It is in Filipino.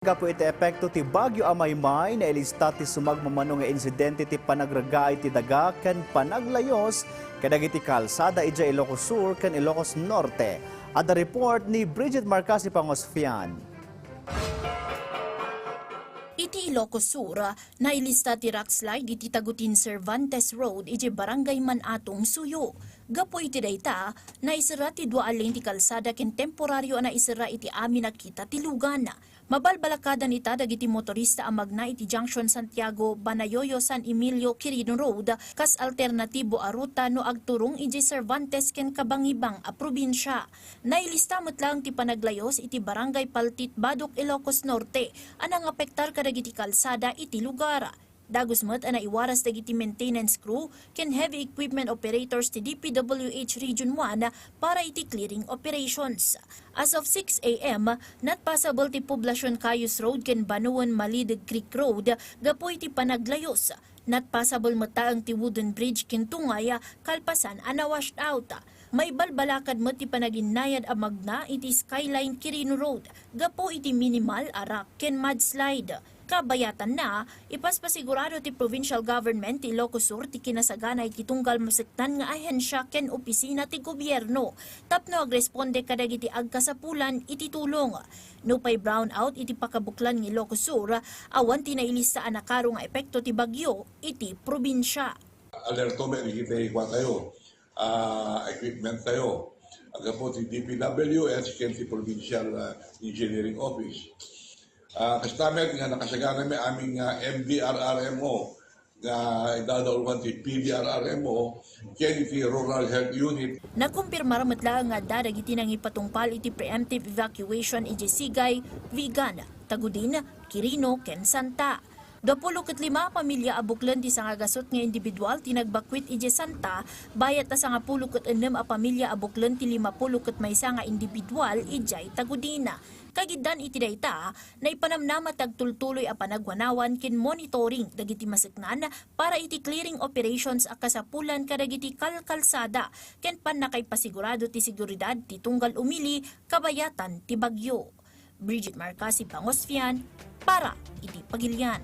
Gapo iti epekto ti Bagyo Amaymay na ilista ti sumagmamano nga insidente ti panagragay ti daga ken panaglayos kadagiti kalsada ija Ilocos Sur ken Ilocos Norte. Ada report ni Bridget Marcasi Pangosfian. Iti Ilocos Sur, nailista ti rockslide iti Tagutin Cervantes Road iti Barangay Manatong Suyo. Gapo iti dayta, naisira ti dua alin ti kalsada ken temporaryo na isira iti amin nakita ti lugan. Mabalbalakadan ita dagiti motorista ang magna iti Junction Santiago, Banayoyo, San Emilio, Quirino Road, kas alternatibo a ruta no agturong iti Cervantes ken Kabangibang a probinsya. Nailista lang ti panaglayos iti Barangay Paltit, Badok, Ilocos Norte, anang apektar kadagiti kalsada iti lugar. Dagos met ana iwaras dagiti maintenance crew ken heavy equipment operators ti DPWH Region 1 para iti clearing operations. As of 6 a.m., not possible ti poblasyon Cayos Road ken Banuan Malideg Creek Road gapo iti panaglayos. Not possible mataang ti wooden bridge ken Tungay kalpasan ana washed out. May balbalakad mo ti panaginayad a magna iti Skyline Quirino Road gapo iti minimal arak ken mudslide. Kabayatan na, ipaspasigurado ti provincial government ti Ilocos Sur ti kinasagana iti tunggal masektan nga ahensya ken opisina ti gobyerno. Tapno agresponde kadagiti agkasapulan iti tulong. No pay brownout iti pakabuklan ng Ilocos Sur, awan ti nailista anakaro nga epekto ti bagyo iti probinsya. Alerto may ikita tayo, equipment tayo. Aga po ti DPWH ken ti Provincial Engineering Office. Kastamer nga nakasagana may aming MDRRMO nga idadaulan ti PDRRMO ken ti Rural Health Unit. Nakumpirmar matla nga dadagiti nang ipatungpal iti preemptive evacuation iti Sigay, Vigan, Tagudin, Quirino, ken Santa. 25 pamilya abuklan ti sangagasot nga individual tinagbakwit iti Santa, bayat na 16 a pamilya abuklan ti 50 maysa nga individual ijay Tagudina. Kagiddan iti dayta, na ipanamnama tagtultuloy a panagwanawan ken monitoring dagiti maseknan para iti clearing operations a kasapulan kadagiti kalkalsada ken nakay pasigurado ti seguridad ti tunggal umili kabayatan ti bagyo. Bridget Marcasi Pangosfian para iti Pagilian.